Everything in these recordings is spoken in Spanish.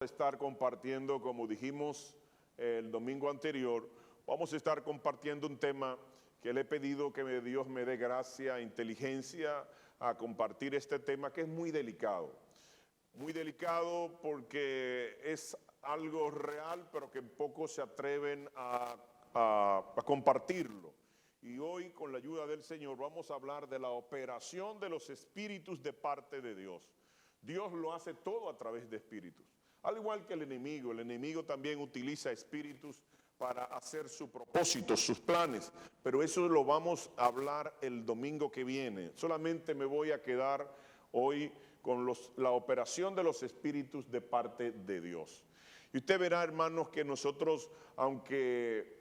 Estar compartiendo, como dijimos el domingo anterior, vamos a estar compartiendo un tema que le he pedido que Dios me dé gracia, inteligencia a compartir este tema que es muy delicado porque es algo real, pero que pocos se atreven a compartirlo. Y hoy, con la ayuda del Señor, vamos a hablar de la operación de los espíritus de parte de Dios. Dios lo hace todo a través de espíritus. Al igual que el enemigo también utiliza espíritus para hacer su propósito, sus planes. Pero eso lo vamos a hablar el domingo que viene. Solamente me voy a quedar hoy con la operación de los espíritus de parte de Dios. Y usted verá, hermanos, que nosotros, aunque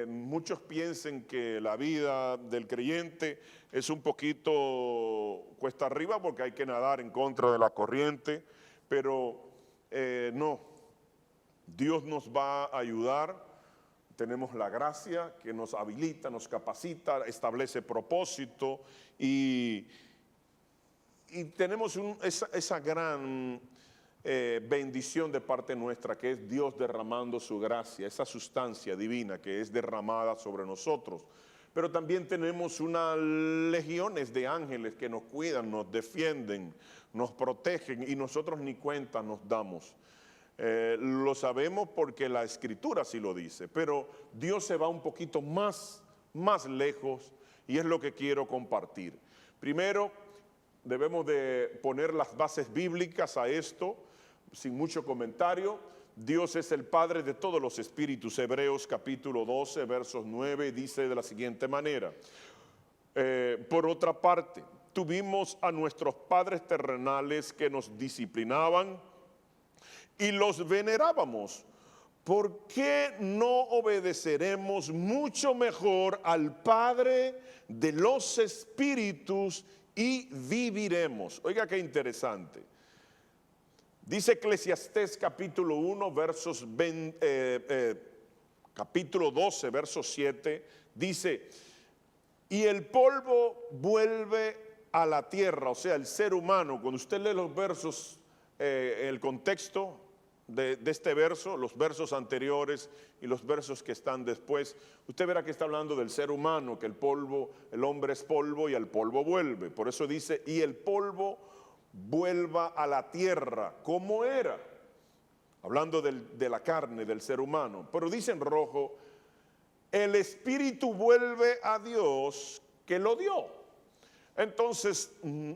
muchos piensen que la vida del creyente es un poquito cuesta arriba porque hay que nadar en contra de la corriente, pero no, Dios nos va a ayudar. Tenemos la gracia que nos habilita, nos capacita, establece propósito y tenemos esa gran bendición de parte nuestra, que es Dios derramando su gracia, esa sustancia divina que es derramada sobre nosotros. Pero también tenemos unas legiones de ángeles que nos cuidan, nos defienden, nos protegen y nosotros ni cuenta nos damos. Lo sabemos porque la Escritura sí lo dice, pero Dios se va un poquito más lejos y es lo que quiero compartir. Primero, debemos de poner las bases bíblicas a esto, sin mucho comentario. Dios es el Padre de todos los espíritus. Hebreos capítulo 12, versos 9, dice de la siguiente manera. Por otra parte, tuvimos a nuestros padres terrenales que nos disciplinaban y los venerábamos. ¿Por qué no obedeceremos mucho mejor al Padre de los espíritus y viviremos? Oiga qué interesante. Dice Eclesiastés capítulo 1, capítulo 12, verso 7, dice, y el polvo vuelve a la tierra, o sea, el ser humano. Cuando usted lee los versos, el contexto de este verso, los versos anteriores y los versos que están después, usted verá que está hablando del ser humano, que el hombre es polvo y al polvo vuelve. Por eso dice, y el polvo vuelva a la tierra como era, hablando de la carne del ser humano. Pero dice en rojo, el espíritu vuelve a Dios que lo dio. Entonces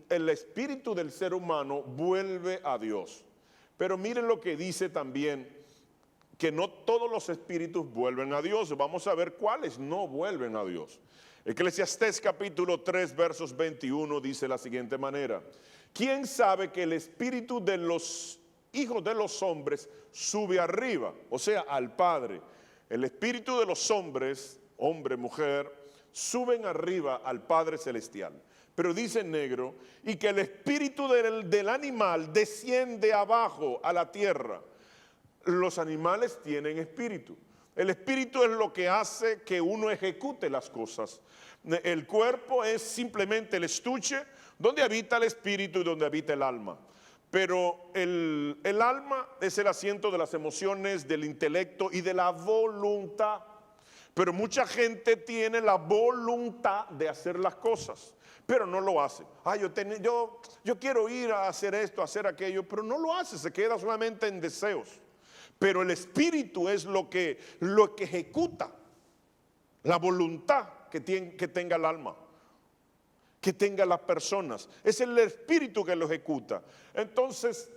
el espíritu del ser humano vuelve a Dios. Pero miren lo que dice también, que no todos los espíritus vuelven a Dios. Vamos a ver cuáles no vuelven a Dios. Eclesiastés capítulo 3, versos 21 dice de la siguiente manera, ¿quién sabe que el espíritu de los hijos de los hombres sube arriba? O sea, al Padre. El espíritu de los hombres, hombre, mujer, suben arriba al Padre celestial. Pero dice en negro, y que el espíritu del animal desciende abajo a la tierra. Los animales tienen espíritu. El espíritu es lo que hace que uno ejecute las cosas. El cuerpo es simplemente el estuche donde habita el espíritu y donde habita el alma. Pero el alma es el asiento de las emociones, del intelecto y de la voluntad. Pero mucha gente tiene la voluntad de hacer las cosas, pero no lo hace. Yo quiero ir a hacer esto, a hacer aquello, pero no lo hace, se queda solamente en deseos. Pero el espíritu es lo que ejecuta la voluntad que tenga el alma, que tenga las personas. Es el espíritu que lo ejecuta. Entonces,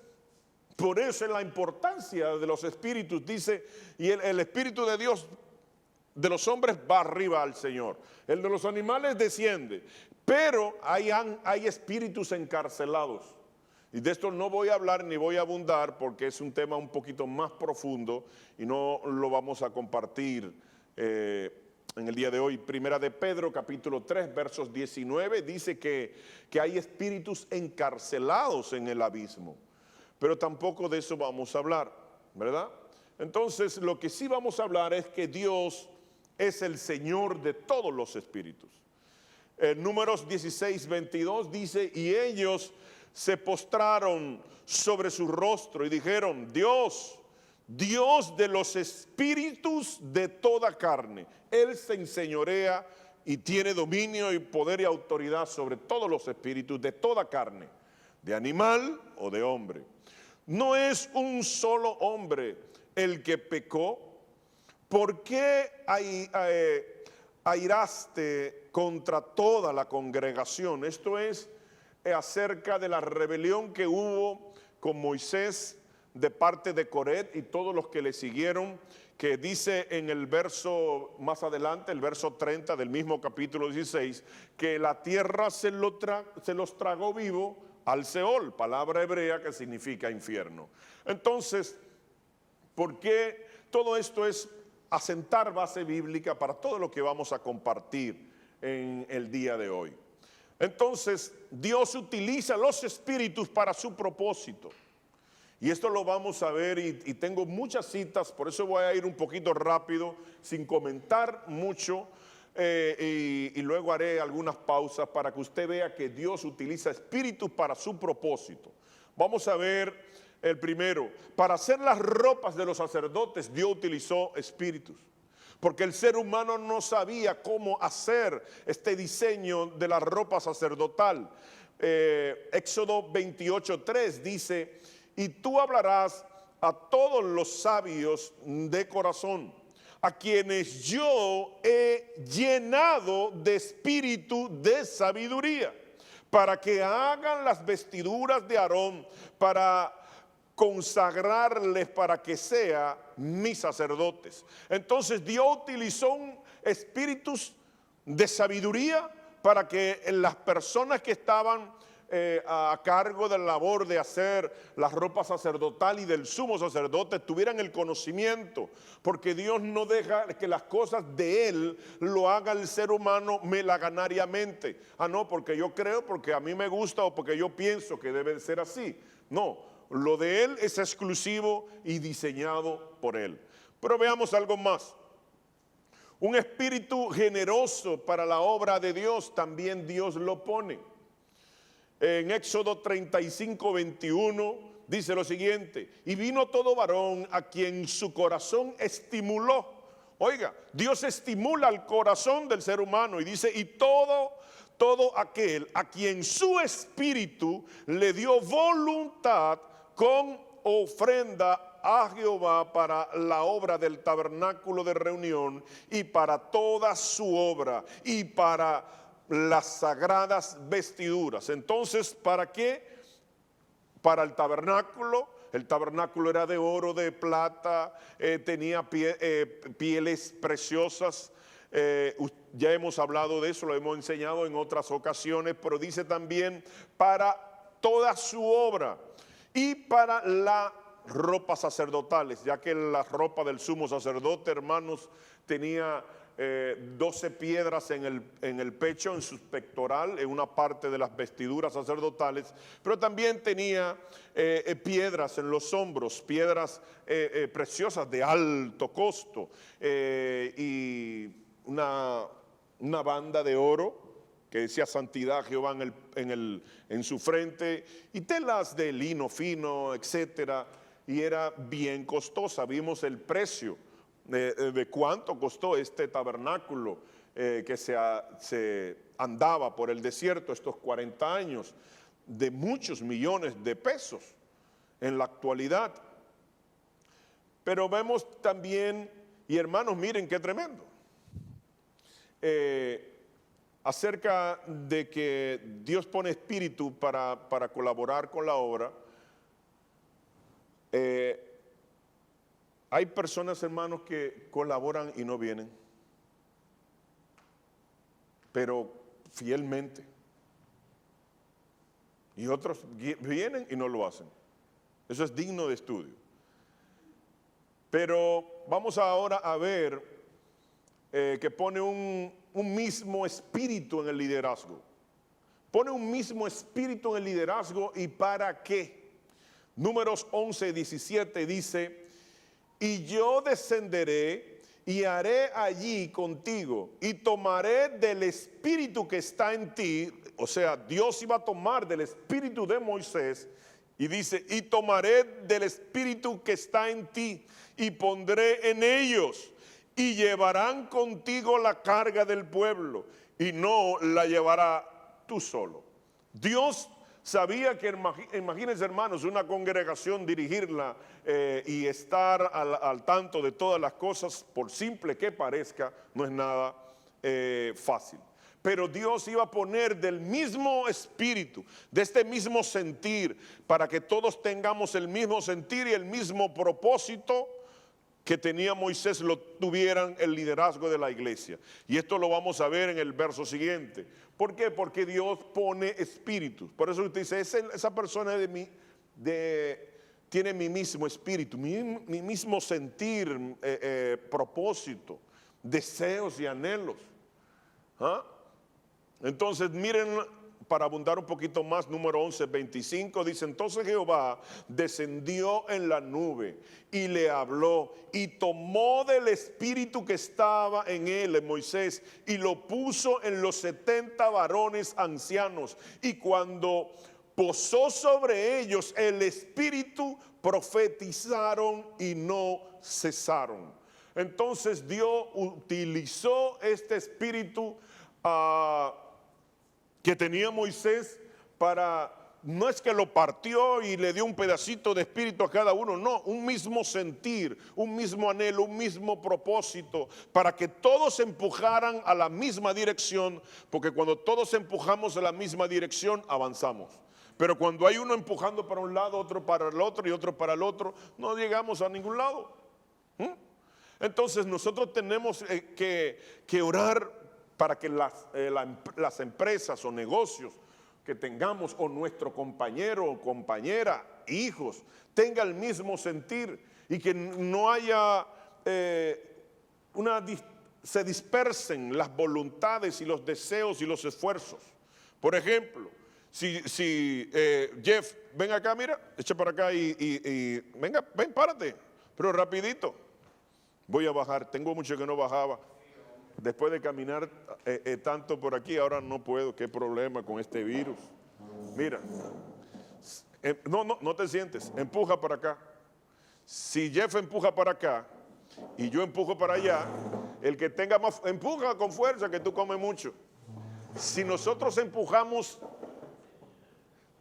por eso es la importancia de los espíritus. Dice, y el espíritu de Dios de los hombres va arriba al Señor. El de los animales desciende. Pero hay espíritus encarcelados. Y de esto no voy a hablar ni voy a abundar porque es un tema un poquito más profundo y no lo vamos a compartir en el día de hoy. Primera de Pedro capítulo 3 versos 19 dice que hay espíritus encarcelados en el abismo. Pero tampoco de eso vamos a hablar, ¿verdad? Entonces lo que sí vamos a hablar es que Dios es el Señor de todos los espíritus. Números 16, 22 dice, y ellos se postraron sobre su rostro y dijeron: Dios, Dios de los espíritus de toda carne. Él se enseñorea y tiene dominio y poder y autoridad sobre todos los espíritus de toda carne, de animal o de hombre. No es un solo hombre el que pecó. ¿Por qué airaste contra toda la congregación? Esto es acerca de la rebelión que hubo con Moisés de parte de Coret y todos los que le siguieron, que dice en el verso más adelante, el verso 30 del mismo capítulo 16, que la tierra se los tragó vivo al Seol, palabra hebrea que significa infierno. Entonces, ¿por qué todo esto es asentar base bíblica para todo lo que vamos a compartir en el día de hoy? Entonces, Dios utiliza los espíritus para su propósito. Y esto lo vamos a ver y tengo muchas citas, por eso voy a ir un poquito rápido, sin comentar mucho, y luego haré algunas pausas para que usted vea que Dios utiliza espíritus para su propósito. Vamos a ver el primero. Para hacer las ropas de los sacerdotes, Dios utilizó espíritus, porque el ser humano no sabía cómo hacer este diseño de la ropa sacerdotal. Éxodo 28:3 dice: y tú hablarás a todos los sabios de corazón, a quienes yo he llenado de espíritu de sabiduría, para que hagan las vestiduras de Aarón, para consagrarles para que sean mis sacerdotes. Entonces Dios utilizó espíritus de sabiduría para que las personas que estaban a cargo de la labor de hacer la ropa sacerdotal y del sumo sacerdote tuvieran el conocimiento, porque Dios no deja que las cosas de Él lo haga el ser humano melaganariamente. No, porque yo creo, porque a mí me gusta o porque yo pienso que debe ser así. No, lo de Él es exclusivo y diseñado por Él. Pero veamos algo más. Un espíritu generoso para la obra de Dios también Dios lo pone. En Éxodo 35:21 dice lo siguiente: y vino todo varón a quien su corazón estimuló. Oiga, Dios estimula el corazón del ser humano y dice: y todo aquel a quien su espíritu le dio voluntad con ofrenda a Jehová para la obra del tabernáculo de reunión y para toda su obra y para las sagradas vestiduras. Entonces, ¿para qué? Para el tabernáculo. El tabernáculo era de oro, de plata, tenía pieles preciosas. Ya hemos hablado de eso, lo hemos enseñado en otras ocasiones, pero dice también para toda su obra y para las ropas sacerdotales, ya que la ropa del sumo sacerdote, hermanos, tenía 12 piedras en el pecho, en su pectoral, en una parte de las vestiduras sacerdotales, pero también tenía piedras en los hombros, piedras preciosas de alto costo, y una banda de oro que decía santidad a Jehová en su frente, y telas de lino fino, etcétera, y era bien costosa. Vimos el precio de cuánto costó este tabernáculo que se andaba por el desierto estos 40 años, de muchos millones de pesos en la actualidad. Pero vemos también, y hermanos, miren qué tremendo, acerca de que Dios pone espíritu para colaborar con la obra. Hay personas, hermanos, que colaboran y no vienen, pero fielmente. Y otros vienen y no lo hacen. Eso es digno de estudio. Pero vamos ahora a ver que pone un mismo espíritu en el liderazgo. Pone un mismo espíritu en el liderazgo, ¿y para qué? Números 11:17 dice: y yo descenderé y haré allí contigo, y tomaré del espíritu que está en ti. O sea, Dios iba a tomar del espíritu de Moisés, y dice, y tomaré del espíritu que está en ti, y pondré en ellos, y llevarán contigo la carga del pueblo, y no la llevará tú solo. Dios sabía que, imagínense hermanos, una congregación, dirigirla y estar al tanto de todas las cosas, por simple que parezca, no es nada fácil. Pero Dios iba a poner del mismo espíritu, de este mismo sentir, para que todos tengamos el mismo sentir y el mismo propósito que tenía Moisés, lo tuvieran el liderazgo de la iglesia. Y esto lo vamos a ver en el verso siguiente. ¿Por qué? Porque Dios pone espíritus. Por eso usted dice, esa persona tiene mi mismo espíritu, mi mismo sentir, propósito, deseos y anhelos. ¿Ah? Entonces miren, para abundar un poquito más, número 11:25, dice, entonces Jehová descendió en la nube y le habló y tomó del espíritu que estaba en él, en Moisés, y lo puso en los 70 varones ancianos, y cuando posó sobre ellos el espíritu, profetizaron y no cesaron. Entonces Dios utilizó este espíritu que tenía Moisés para, no es que lo partió y le dio un pedacito de espíritu a cada uno, no, un mismo sentir, un mismo anhelo, un mismo propósito, para que todos empujaran a la misma dirección, porque cuando todos empujamos a la misma dirección, avanzamos. Pero cuando hay uno empujando para un lado, otro para el otro y otro para el otro, no llegamos a ningún lado. Entonces nosotros tenemos que orar para que las empresas o negocios que tengamos, o nuestro compañero o compañera, hijos, tenga el mismo sentir, y que no haya se dispersen las voluntades y los deseos y los esfuerzos. Por ejemplo, si Jeff, ven acá, mira, echa para acá y venga, ven, párate, pero rapidito. Voy a bajar, tengo mucho que no bajaba. Después de caminar tanto por aquí, ahora no puedo. Qué problema con este virus. Mira, no te sientes, empuja para acá. Si Jeff empuja para acá y yo empujo para allá, el que tenga más, empuja con fuerza, que tú comes mucho. Si nosotros empujamos,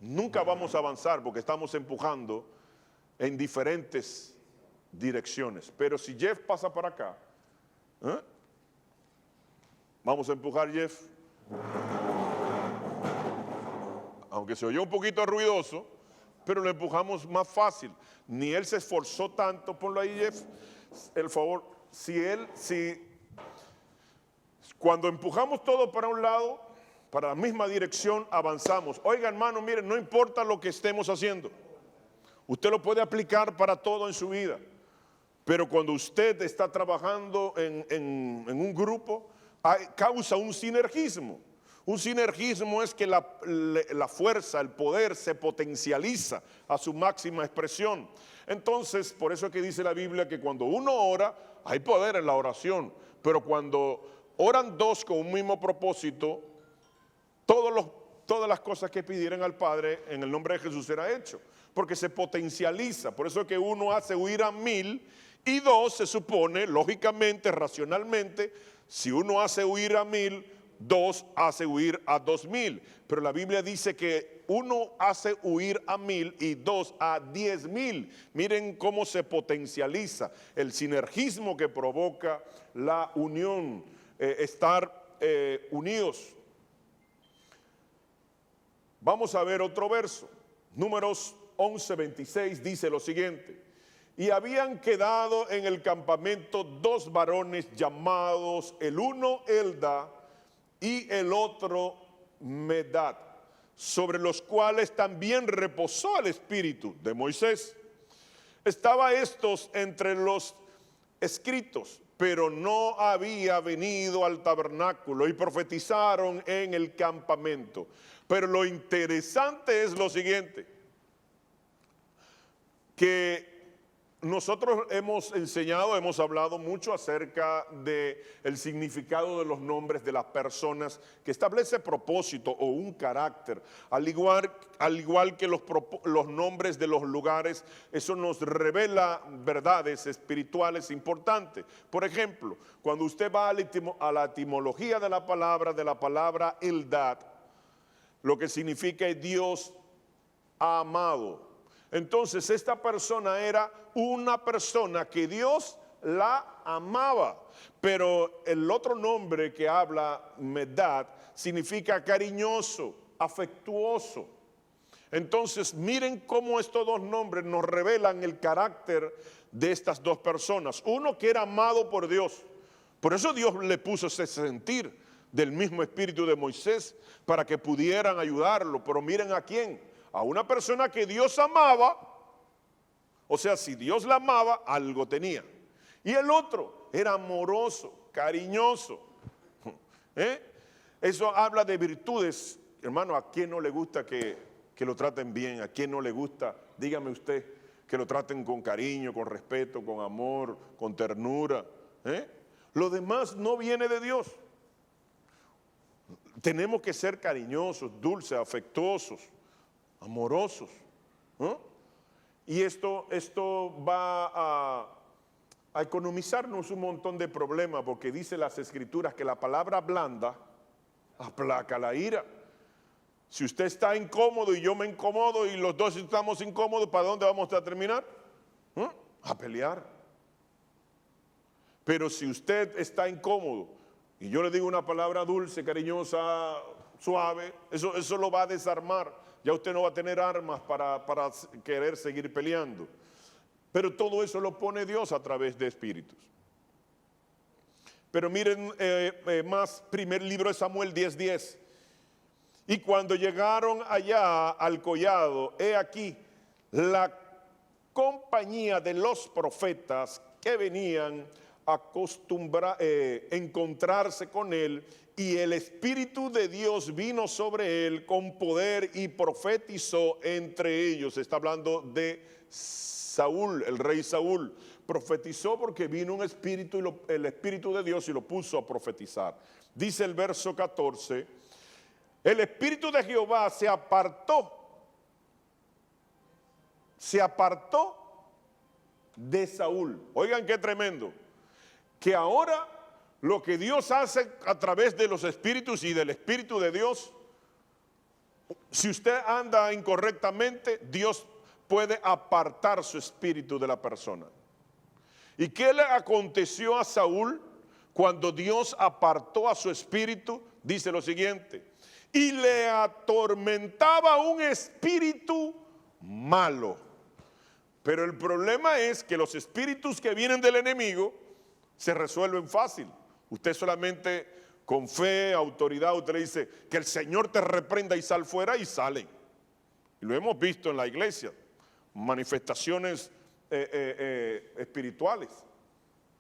nunca vamos a avanzar, porque estamos empujando en diferentes direcciones. Pero si Jeff pasa para acá, vamos a empujar, Jeff. Aunque se oyó un poquito ruidoso, pero lo empujamos más fácil. Ni él se esforzó tanto. Ponlo ahí, Jeff. El favor, cuando empujamos todo para un lado, para la misma dirección, avanzamos. Oiga, hermano, miren, no importa lo que estemos haciendo. Usted lo puede aplicar para todo en su vida. Pero cuando usted está trabajando en un grupo, causa un sinergismo. Un sinergismo es que la fuerza, el poder se potencializa a su máxima expresión. Entonces, por eso es que dice la Biblia que cuando uno ora, hay poder en la oración. Pero cuando oran dos con un mismo propósito, todas las cosas que pidieran al Padre en el nombre de Jesús será hecho. Porque se potencializa. Por eso es que uno hace huir a 1000 y dos se supone, lógicamente, racionalmente, si uno hace huir a 1000, dos hace huir a 2000. Pero la Biblia dice que uno hace huir a 1000 y dos a 10,000. Miren cómo se potencializa el sinergismo que provoca la unión, estar unidos. Vamos a ver otro verso. Números 11:26 dice lo siguiente: y habían quedado en el campamento 2 varones llamados el uno Elda y el otro Medad, sobre los cuales también reposó el espíritu de Moisés. Estaba estos entre los escritos, pero no había venido al tabernáculo, y profetizaron en el campamento. Pero lo interesante es lo siguiente, que nosotros hemos enseñado, hemos hablado mucho acerca del significado de los nombres de las personas, que establece propósito o un carácter, al igual que los nombres de los lugares. Eso nos revela verdades espirituales importantes. Por ejemplo, cuando usted va a la etimología de la palabra Eldad, lo que significa es Dios ha amado. Entonces esta persona era una persona que Dios la amaba, pero el otro nombre que habla, Medad, significa cariñoso, afectuoso. Entonces miren cómo estos dos nombres nos revelan el carácter de estas dos personas. Uno que era amado por Dios, por eso Dios le puso ese sentir del mismo espíritu de Moisés para que pudieran ayudarlo. Pero miren a quién, a una persona que Dios amaba. O sea, si Dios la amaba, algo tenía. Y el otro era amoroso, cariñoso. Eso habla de virtudes. Hermano, ¿a quién no le gusta que lo traten bien? ¿A quién no le gusta, dígame usted, que lo traten con cariño, con respeto, con amor, con ternura? Lo demás no viene de Dios. Tenemos que ser cariñosos, dulces, afectuosos, amorosos. Y esto va a economizarnos un montón de problemas, porque dice las Escrituras que la palabra blanda aplaca la ira. Si usted está incómodo y yo me incomodo y los dos estamos incómodos, ¿para dónde vamos a terminar? A pelear. Pero si usted está incómodo y yo le digo una palabra dulce, cariñosa, suave, eso lo va a desarmar. Ya usted no va a tener armas para querer seguir peleando. Pero todo eso lo pone Dios a través de espíritus. Pero miren más, primer libro de Samuel 10:10. Y cuando llegaron allá al collado, he aquí la compañía de los profetas que venían a encontrarse con él, y el Espíritu de Dios vino sobre él con poder y profetizó entre ellos. Está hablando de Saúl, el rey Saúl. Profetizó porque vino un espíritu, el Espíritu de Dios, y lo puso a profetizar. Dice el verso 14, el Espíritu de Jehová se apartó de Saúl. Oigan qué tremendo, que ahora lo que Dios hace a través de los espíritus y del Espíritu de Dios, si usted anda incorrectamente, Dios puede apartar su espíritu de la persona. ¿Y qué le aconteció a Saúl cuando Dios apartó a su espíritu? Dice lo siguiente, y le atormentaba un espíritu malo. Pero el problema es que los espíritus que vienen del enemigo se resuelven fácil. Usted solamente con fe, autoridad, usted le dice que el Señor te reprenda y sal fuera, y salen. Y lo hemos visto en la iglesia, manifestaciones espirituales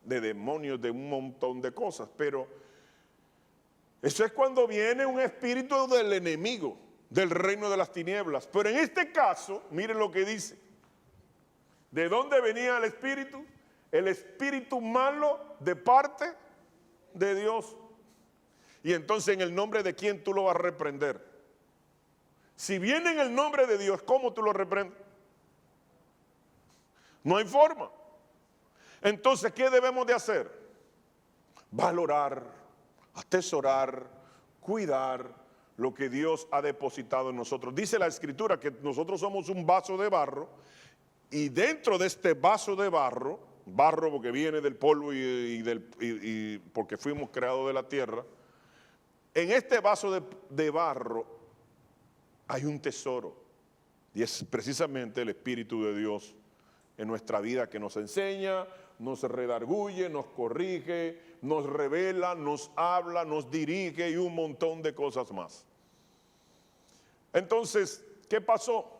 de demonios, de un montón de cosas. Pero eso es cuando viene un espíritu del enemigo, del reino de las tinieblas. Pero en este caso, miren lo que dice. ¿De dónde venía el espíritu? El espíritu malo de parte de Dios. Y entonces, ¿en el nombre de quién tú lo vas a reprender? Si viene en el nombre de Dios, ¿cómo tú lo reprendes? No hay forma. Entonces, ¿qué debemos de hacer? Valorar, atesorar, cuidar lo que Dios ha depositado en nosotros. Dice la Escritura que nosotros somos un vaso de barro, y dentro de este vaso de barro porque viene del polvo y porque fuimos creados de la tierra, en este vaso de barro hay un tesoro, y es precisamente el Espíritu de Dios en nuestra vida, que nos enseña, nos redarguye, nos corrige, nos revela, nos habla, nos dirige y un montón de cosas más. Entonces, ¿qué pasó?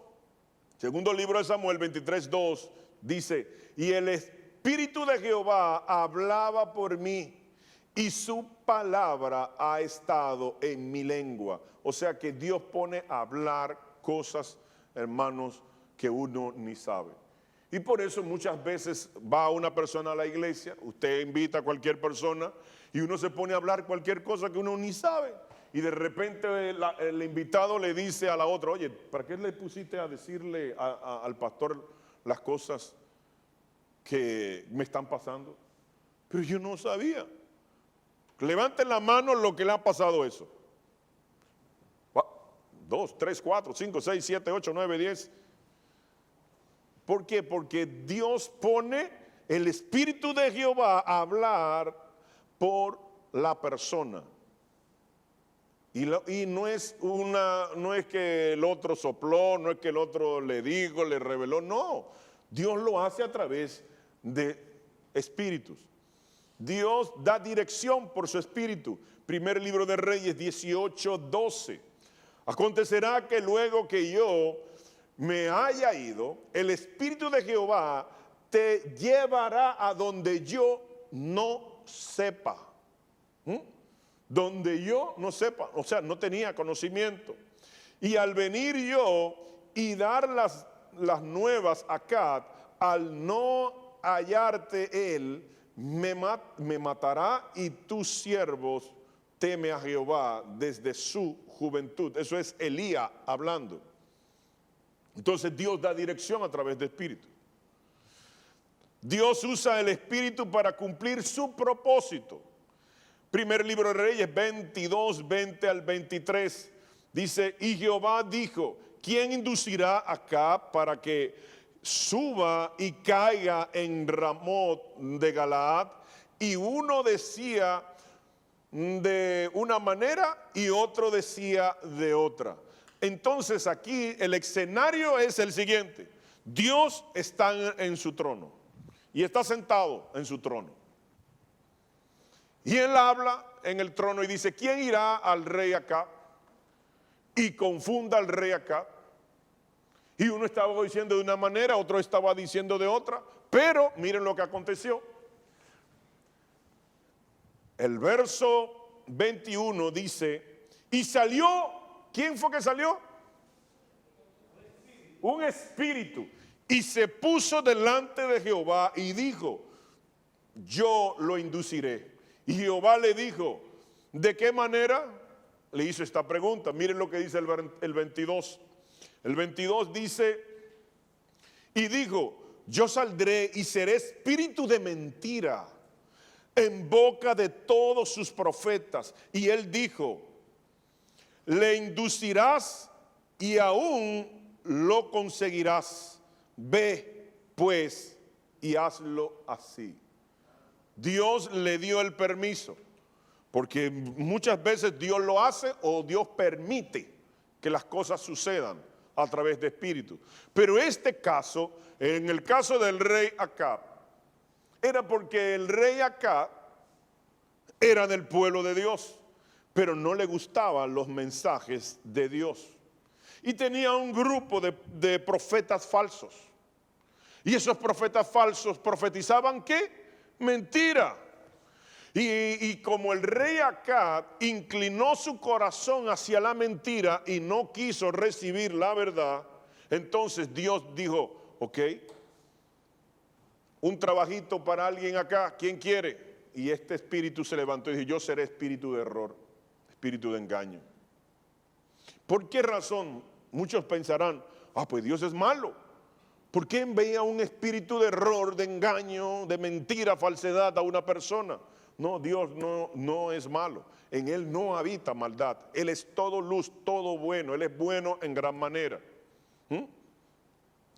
Segundo libro de Samuel 23:2 dice, y el Espíritu de Jehová hablaba por mí, y su palabra ha estado en mi lengua. O sea que Dios pone a hablar cosas, hermanos, que uno ni sabe. Y por eso muchas veces va una persona a la iglesia, usted invita a cualquier persona y uno se pone a hablar cualquier cosa que uno ni sabe. Y de repente el invitado le dice a la otra, oye, ¿para qué le pusiste a decirle al pastor las cosas que me están pasando? Pero yo no sabía. Levanten la mano lo que le ha pasado eso. 2, 3, 4, 5, 6, 7, 8, 9, 10. ¿Por qué? Porque Dios pone el Espíritu de Jehová a hablar por la persona. Y no es que el otro sopló, no es que el otro le dijo, le reveló, no. Dios lo hace a través de espíritus. Dios da dirección por su espíritu. Primer libro de Reyes 18:12. Acontecerá que luego que yo me haya ido, el Espíritu de Jehová te llevará a donde yo no sepa. Donde yo no sepa, o sea, no tenía conocimiento. Y al venir yo y dar las nuevas acá, al no hallarte él, me matará y tus siervos teme a Jehová desde su juventud. Eso es Elías hablando. Entonces Dios da dirección a través de espíritu. Dios usa el espíritu para cumplir su propósito. Primer libro de Reyes 22, 20 al 23. Dice, y Jehová dijo, ¿quién inducirá acá para que suba y caiga en Ramot de Galaad? Y uno decía de una manera y otro decía de otra. Entonces aquí el escenario es el siguiente. Dios está en su trono y está sentado en su trono. Y él habla en el trono y dice, ¿quién irá al rey acá? Y confunda al rey acá. Y uno estaba diciendo de una manera, otro estaba diciendo de otra. Pero miren lo que aconteció. El verso 21 dice, y salió, ¿quién fue que salió? Un espíritu. Y se puso delante de Jehová y dijo, yo lo induciré. Y Jehová le dijo, ¿de qué manera? Le hizo esta pregunta. Miren lo que dice el 22. El 22 dice, y dijo, yo saldré y seré espíritu de mentira en boca de todos sus profetas. Y él dijo, le inducirás y aún lo conseguirás. Ve pues y hazlo así. Dios le dio el permiso, porque muchas veces Dios lo hace o Dios permite que las cosas sucedan a través de espíritu. Pero este caso, en el caso del rey Acab, era porque el rey Acab era del pueblo de Dios, pero no le gustaban los mensajes de Dios. Y tenía un grupo de profetas falsos. Y esos profetas falsos profetizaban ¿qué? Mentira. Y como el rey Acab inclinó su corazón hacia la mentira y no quiso recibir la verdad, entonces Dios dijo, ok, un trabajito para alguien acá, ¿quién quiere? Y este espíritu se levantó y dijo, yo seré espíritu de error, espíritu de engaño. ¿Por qué razón? Muchos pensarán, pues Dios es malo. ¿Por qué envía un espíritu de error, de engaño, de mentira, falsedad a una persona? No, Dios no es malo. En Él no habita maldad. Él es todo luz, todo bueno. Él es bueno en gran manera.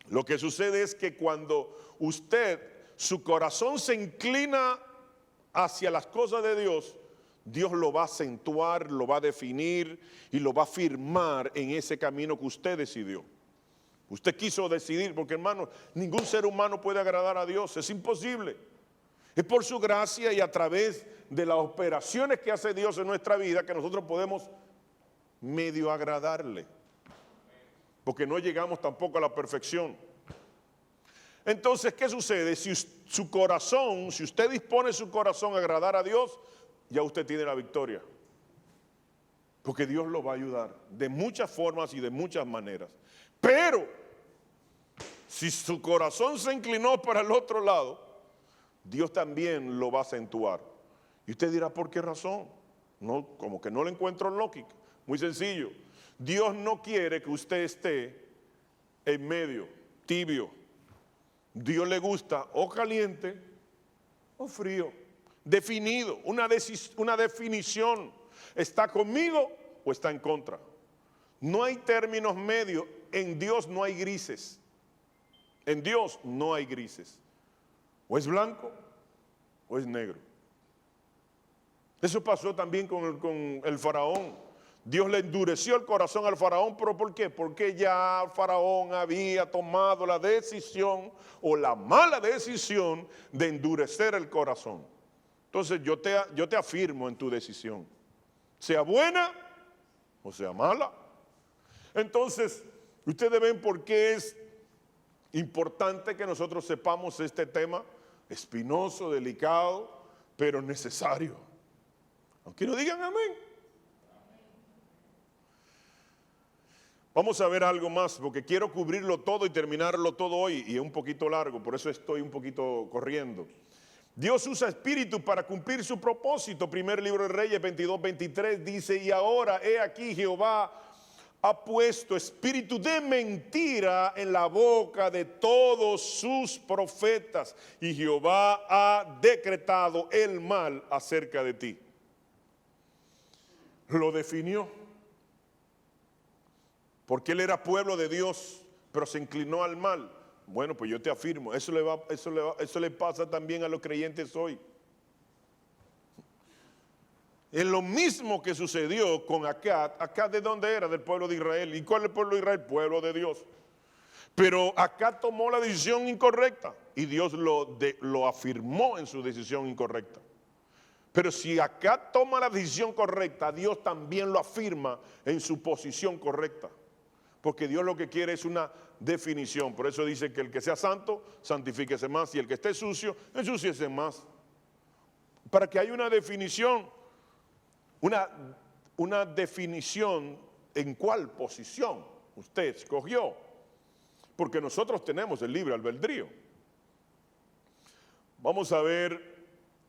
Lo que sucede es que cuando su corazón se inclina hacia las cosas de Dios, Dios lo va a acentuar, lo va a definir y lo va a firmar en ese camino que usted decidió. Usted quiso decidir, porque hermano, ningún ser humano puede agradar a Dios, es imposible. Es por su gracia y a través de las operaciones que hace Dios en nuestra vida que nosotros podemos medio agradarle. Porque no llegamos tampoco a la perfección. Entonces, ¿qué sucede? Si usted dispone su corazón a agradar a Dios, ya usted tiene la victoria. Porque Dios lo va a ayudar de muchas formas y de muchas maneras. Pero Si su corazón se inclinó para el otro lado, Dios también lo va a acentuar. Y usted dirá, ¿por qué razón? No, como que no le encuentro lógica. Muy sencillo. Dios no quiere que usted esté en medio, tibio. Dios le gusta o caliente o frío. Definido, una definición. ¿Está conmigo o está en contra? No hay términos medios. En Dios no hay grises. En Dios no hay grises. O es blanco o es negro. Eso pasó también con el faraón. Dios le endureció el corazón al faraón, ¿pero por qué? Porque ya el faraón había tomado la decisión o la mala decisión de endurecer el corazón. Entonces yo te afirmo en tu decisión, sea buena o sea mala. Entonces, ustedes ven por qué es importante que nosotros sepamos este tema espinoso, delicado, pero necesario. Aunque no digan amén. Vamos a ver algo más, porque quiero cubrirlo todo y terminarlo todo hoy, y es un poquito largo, por eso estoy un poquito corriendo. Dios usa espíritu para cumplir su propósito. Primer libro de Reyes 22:23 dice, y ahora he aquí Jehová ha puesto espíritu de mentira en la boca de todos sus profetas, y Jehová ha decretado el mal acerca de ti. Lo definió. Porque él era pueblo de Dios, pero se inclinó al mal. Bueno, pues yo te afirmo, eso le pasa también a los creyentes hoy. Es lo mismo que sucedió con Acab. Acab, ¿de dónde era? Del pueblo de Israel. ¿Y cuál es el pueblo de Israel? Pueblo de Dios. Pero Acab tomó la decisión incorrecta y Dios lo afirmó en su decisión incorrecta. Pero si Acab toma la decisión correcta, Dios también lo afirma en su posición correcta. Porque Dios lo que quiere es una definición. Por eso dice que el que sea santo, santifíquese más. Y el que esté sucio, ensúciese más. Para que haya una definición. Una definición en cuál posición usted escogió. Porque nosotros tenemos el libre albedrío. Vamos a ver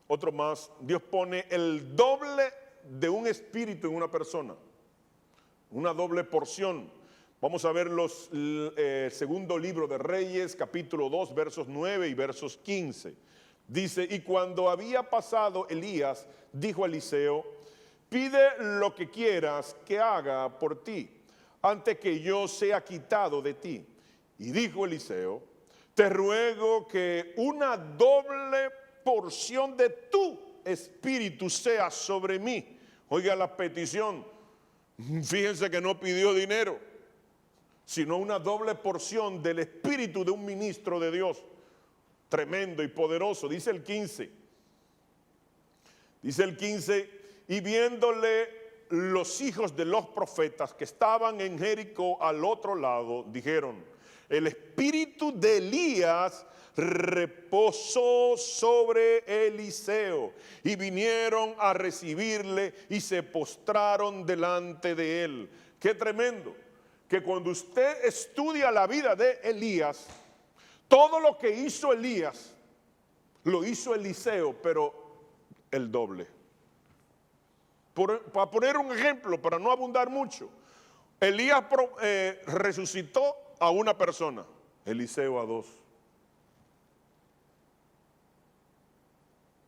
otro más. Dios pone el doble de un espíritu en una persona. Una doble porción. Vamos a ver segundo libro de Reyes, capítulo 2, versos 9 y versos 15. Dice, y cuando había pasado Elías, dijo a Eliseo, pide lo que quieras que haga por ti, antes que yo sea quitado de ti. Y dijo Eliseo, te ruego que una doble porción de tu espíritu sea sobre mí. Oiga la petición, fíjense que no pidió dinero, sino una doble porción del espíritu de un ministro de Dios, tremendo y poderoso. Dice el 15, y viéndole los hijos de los profetas que estaban en Jericó al otro lado, dijeron, el espíritu de Elías reposó sobre Eliseo, y vinieron a recibirle y se postraron delante de él. Qué tremendo, que cuando usted estudia la vida de Elías, todo lo que hizo Elías, lo hizo Eliseo, pero el doble. Para poner un ejemplo, para no abundar mucho, Elías resucitó a una persona, Eliseo a dos.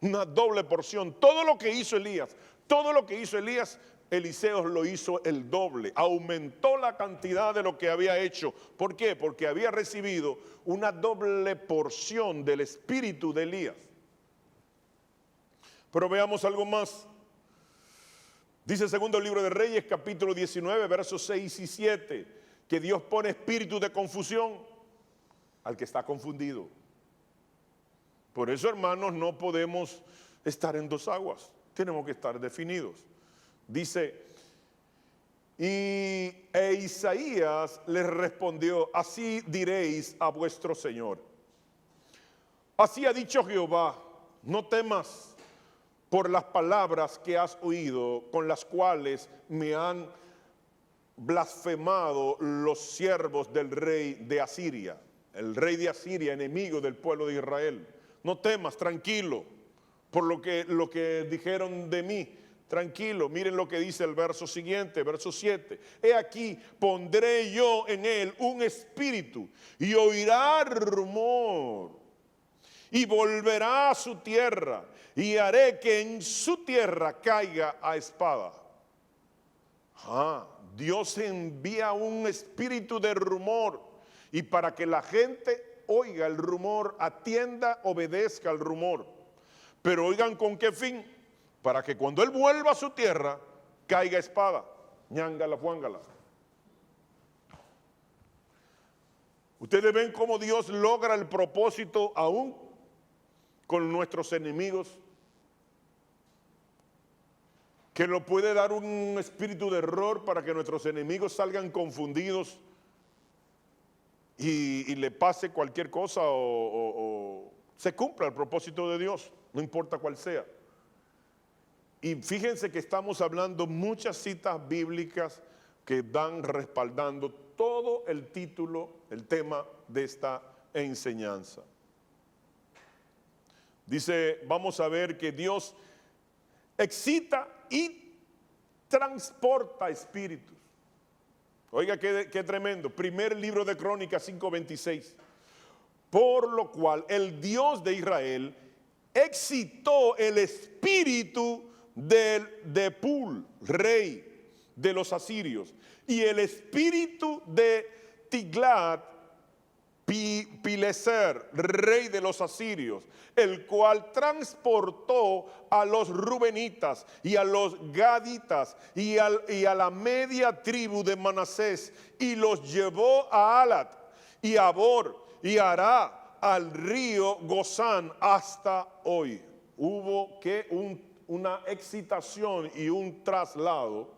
Una doble porción. Todo lo que hizo Elías, Eliseo lo hizo el doble. Aumentó la cantidad de lo que había hecho. ¿Por qué? Porque había recibido una doble porción del espíritu de Elías. Pero veamos algo más. Dice el segundo libro de Reyes, capítulo 19, versos 6 y 7, que Dios pone espíritu de confusión al que está confundido. Por eso, hermanos, no podemos estar en dos aguas. Tenemos que estar definidos. Dice, Isaías les respondió, así diréis a vuestro Señor. Así ha dicho Jehová, no temas por las palabras que has oído, con las cuales me han blasfemado los siervos del rey de Asiria. el rey de Asiria, enemigo del pueblo de Israel. No temas, tranquilo, por lo que dijeron de mí. Tranquilo, miren lo que dice el verso siguiente, verso 7. He aquí, pondré yo en él un espíritu y oirá rumor y volverá a su tierra y haré que en su tierra caiga a espada. Dios envía un espíritu de rumor y para que la gente oiga el rumor, atienda, obedezca al rumor. Pero oigan con qué fin. Para que cuando él vuelva a su tierra, caiga espada, ñángala, fuángala. Ustedes ven cómo Dios logra el propósito aún con nuestros enemigos, que lo puede dar un espíritu de error para que nuestros enemigos salgan confundidos y le pase cualquier cosa o se cumpla el propósito de Dios, no importa cuál sea. Y fíjense que estamos hablando muchas citas bíblicas que dan respaldando todo el título, el tema de esta enseñanza. Dice, vamos a ver que Dios excita y transporta espíritus. Oiga, qué tremendo. Primer libro de Crónicas 5:26. Por lo cual el Dios de Israel excitó el espíritu de Pul, rey de los asirios, y el espíritu de Tiglat-Pileser, rey de los asirios, el cual transportó a los rubenitas y a los gaditas y a la media tribu de Manasés y los llevó a Alat y a Bor y Ará, al río Gozán hasta hoy. Hubo una excitación y un traslado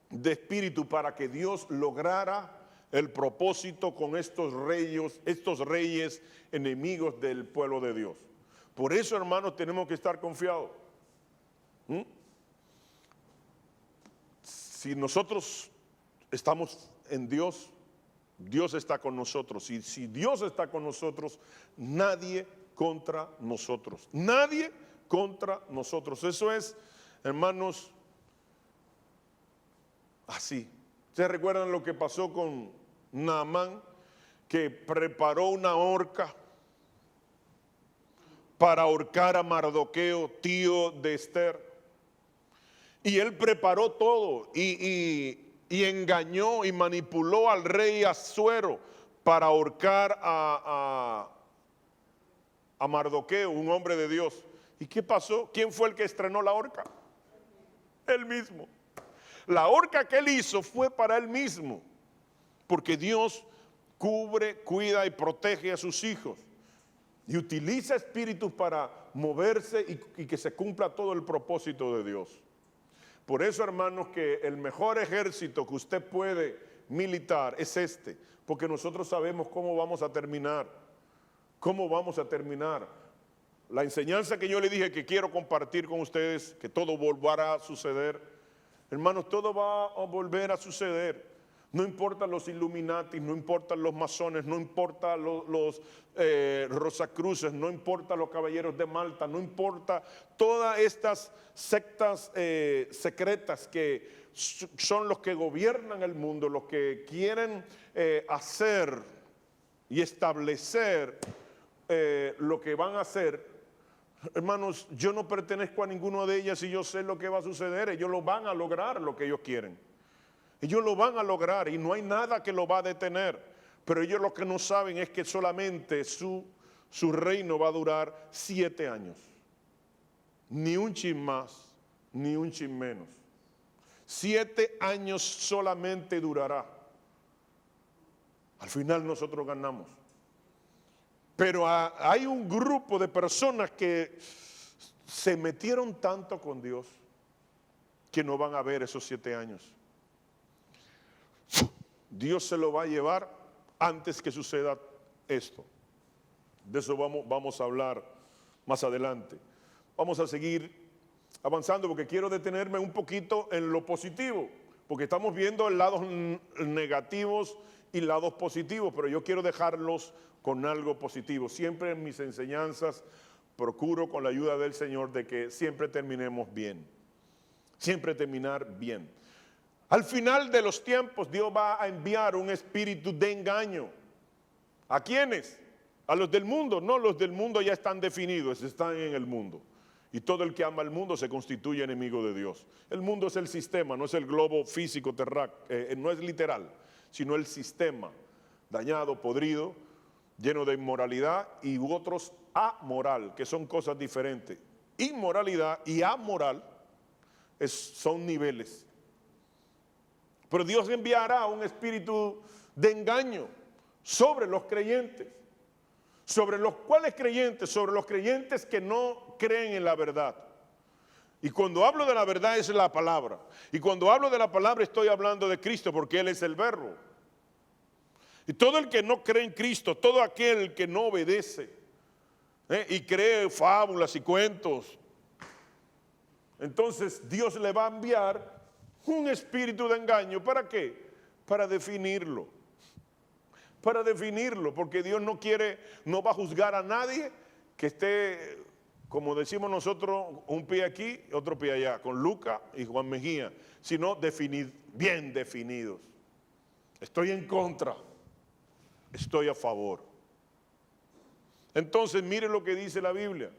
de espíritu para que Dios lograra el propósito con estos reyes enemigos del pueblo de Dios. Por eso, hermanos, tenemos que estar confiados. Si nosotros estamos en Dios, Dios está con nosotros. Y si Dios está con nosotros, nadie contra nosotros. Nadie contra nosotros. Eso es, hermanos, así. ¿Ustedes recuerdan lo que pasó con Naamán? Que preparó una horca para ahorcar a Mardoqueo, tío de Esther. Y él preparó todo y engañó y manipuló al rey Asuero para ahorcar a Mardoqueo, un hombre de Dios. ¿Y qué pasó? ¿Quién fue el que estrenó la horca? Él mismo. La horca que él hizo fue para él mismo, porque Dios cubre, cuida y protege a sus hijos y utiliza espíritus para moverse y que se cumpla todo el propósito de Dios. Por eso, hermanos, que el mejor ejército que usted puede militar es este, porque nosotros sabemos cómo vamos a terminar. ¿Cómo vamos a terminar? La enseñanza que yo le dije que quiero compartir con ustedes, que todo volverá a suceder. Hermanos, todo va a volver a suceder. No importa los Illuminati, no importa los masones, no importa los Rosacruces, no importa los caballeros de Malta, no importa todas estas sectas secretas que son los que gobiernan el mundo, los que quieren hacer y establecer lo que van a hacer. Hermanos, yo no pertenezco a ninguna de ellas y yo sé lo que va a suceder. Ellos lo van a lograr lo que ellos quieren. Ellos lo van a lograr y no hay nada que lo va a detener. Pero ellos lo que no saben es que solamente su reino va a durar 7 años. Ni un chin más, ni un chin menos. 7 años solamente durará. Al final nosotros ganamos. Pero hay un grupo de personas que se metieron tanto con Dios que no van a ver esos 7 años. Dios se lo va a llevar antes que suceda esto. De eso vamos a hablar más adelante. Vamos a seguir avanzando porque quiero detenerme un poquito en lo positivo, porque estamos viendo lados negativos y lados positivos, pero yo quiero dejarlos con algo positivo. Siempre en mis enseñanzas procuro, con la ayuda del Señor, de que siempre terminemos bien. Siempre terminar bien. Al final de los tiempos, Dios va a enviar un espíritu de engaño. ¿A quiénes? A los del mundo. No, los del mundo ya están definidos, están en el mundo. Y todo el que ama al mundo se constituye enemigo de Dios. El mundo es el sistema, no es el globo físico terráqueo, no es literal, sino el sistema dañado, podrido, lleno de inmoralidad, y otros amoral, que son cosas diferentes. Inmoralidad y amoral son niveles. Pero Dios enviará un espíritu de engaño sobre los creyentes. ¿Sobre los cuales creyentes? Sobre los creyentes que no creen en la verdad. Y cuando hablo de la verdad es la palabra. Y cuando hablo de la palabra estoy hablando de Cristo, porque Él es el verbo. Y todo el que no cree en Cristo, todo aquel que no obedece y cree fábulas y cuentos, entonces Dios le va a enviar un espíritu de engaño. ¿Para qué? Para definirlo. Para definirlo, porque Dios no quiere, no va a juzgar a nadie que esté, como decimos nosotros, un pie aquí, otro pie allá, con Lucas y Juan Mejía, sino bien definidos. Estoy en contra, estoy a favor. Entonces, mire lo que dice la Biblia.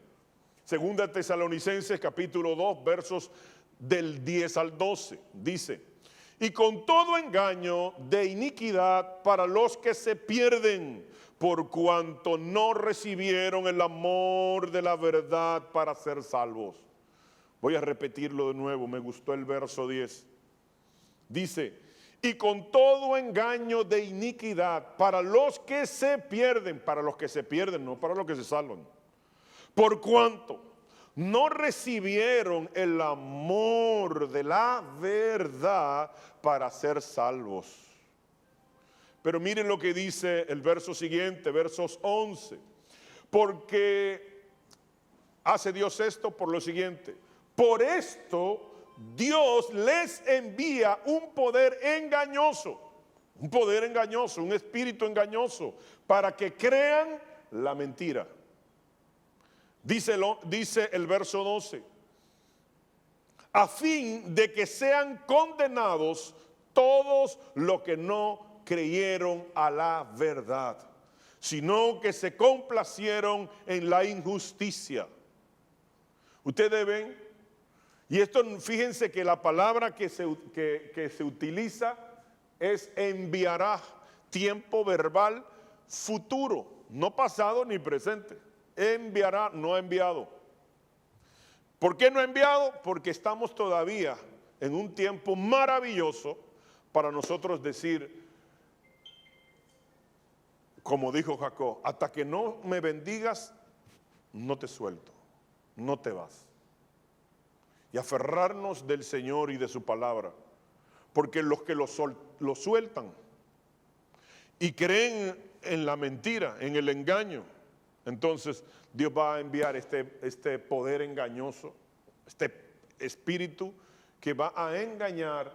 Segunda Tesalonicenses capítulo 2, versos del 10 al 12, dice: y con todo engaño de iniquidad para los que se pierden, por cuanto no recibieron el amor de la verdad para ser salvos. Voy a repetirlo de nuevo, me gustó el verso 10. Dice: y con todo engaño de iniquidad para los que se pierden, no para los que se salvan, por cuanto no recibieron el amor de la verdad para ser salvos. Pero miren lo que dice el verso siguiente, versos 11. Porque hace Dios esto por lo siguiente: por esto Dios les envía un poder engañoso, un espíritu engañoso, para que crean la mentira. Dice el verso 12: a fin de que sean condenados todos los que no creyeron a la verdad, sino que se complacieron en la injusticia. Ustedes ven, y esto, fíjense que la palabra que se utiliza es enviará, tiempo verbal futuro, no pasado ni presente. Enviará, no ha enviado. ¿Por qué no ha enviado? Porque estamos todavía en un tiempo maravilloso para nosotros decir, como dijo Jacob: hasta que no me bendigas, no te suelto, no te vas. Y aferrarnos del Señor y de su palabra, porque los que lo sueltan y creen en la mentira, en el engaño, entonces Dios va a enviar este poder engañoso, este espíritu que va a engañar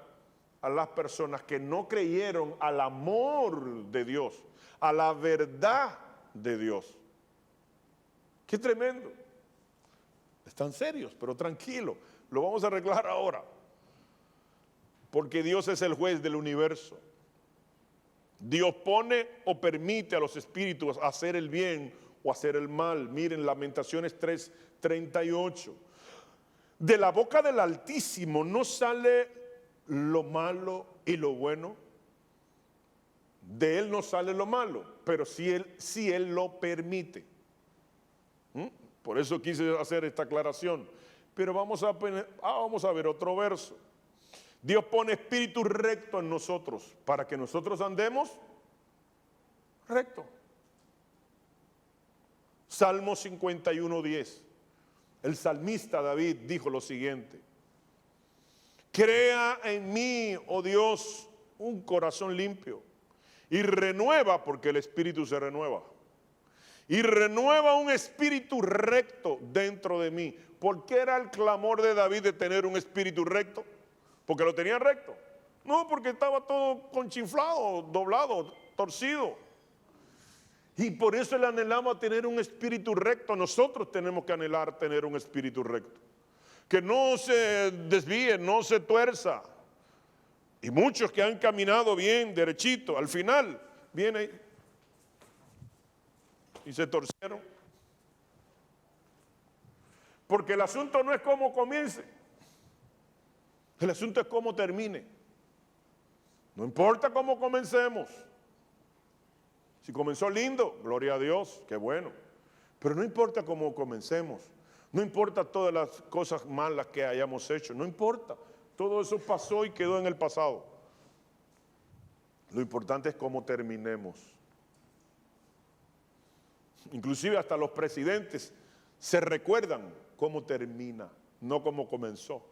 a las personas que no creyeron al amor de Dios, a la verdad de Dios. Qué tremendo. Están serios, pero tranquilo, lo vamos a arreglar ahora. Porque Dios es el juez del universo. Dios pone o permite a los espíritus hacer el bien o hacer el mal. Miren, Lamentaciones 3:38. De la boca del Altísimo no sale lo malo y lo bueno. De Él no sale lo malo, pero si Él lo permite. Por eso quise hacer esta aclaración. Pero vamos a ver otro verso. Dios pone espíritu recto en nosotros para que nosotros andemos recto. Salmo 51:10. El salmista David dijo lo siguiente: crea en mí, oh Dios, un corazón limpio y renueva, porque el espíritu se renueva, y renueva un espíritu recto dentro de mí. ¿Por qué era el clamor de David de tener un espíritu recto? ¿Porque lo tenía recto? No, porque estaba todo conchinflado, doblado, torcido. Y por eso le anhelamos a tener un espíritu recto. Nosotros tenemos que anhelar tener un espíritu recto. Que no se desvíe, no se tuerza. Y muchos que han caminado bien, derechito, al final vienen y se torcieron. Porque el asunto no es cómo comience, el asunto es cómo termine. No importa cómo comencemos. Si comenzó lindo, gloria a Dios, qué bueno. Pero no importa cómo comencemos, no importa todas las cosas malas que hayamos hecho, no importa. Todo eso pasó y quedó en el pasado. Lo importante es cómo terminemos. Inclusive hasta los presidentes se recuerdan cómo termina, no cómo comenzó.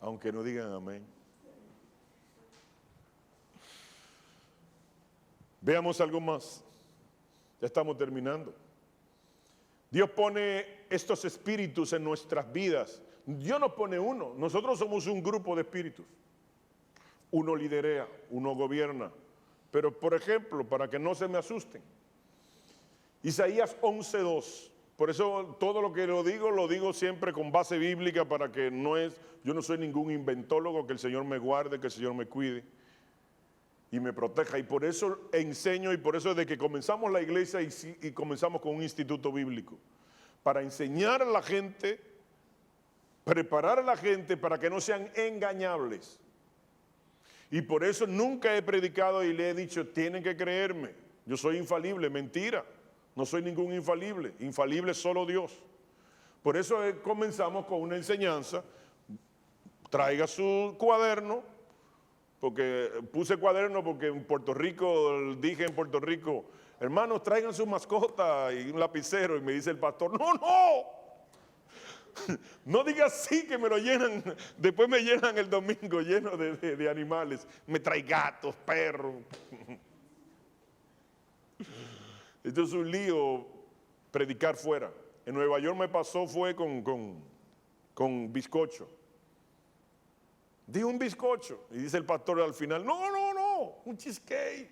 Aunque no digan amén. Veamos algo más. Ya estamos terminando. Dios pone estos espíritus en nuestras vidas. Dios nos pone uno. Nosotros somos un grupo de espíritus. Uno liderea, uno gobierna. Pero, por ejemplo, para que no se me asusten, Isaías 11:2. Por eso todo lo que lo digo siempre con base bíblica para que yo no soy ningún inventólogo, que el Señor me guarde, que el Señor me cuide y me proteja. Y por eso enseño y por eso desde que comenzamos la iglesia y comenzamos con un instituto bíblico, para enseñar a la gente, preparar a la gente para que no sean engañables. Y por eso nunca he predicado y le he dicho, tienen que creerme, yo soy infalible, mentira, no soy ningún infalible, infalible es solo Dios. Por eso comenzamos con una enseñanza, traiga su cuaderno, porque puse cuaderno porque en Puerto Rico, dije en Puerto Rico, hermanos traigan su mascota y un lapicero, y me dice el pastor, no, no digas sí que me lo llenan, después me llenan el domingo lleno de animales, me trae gatos, perros. Esto es un lío predicar fuera. En Nueva York me pasó fue con bizcocho. Di un bizcocho y dice el pastor al final, no, un cheesecake.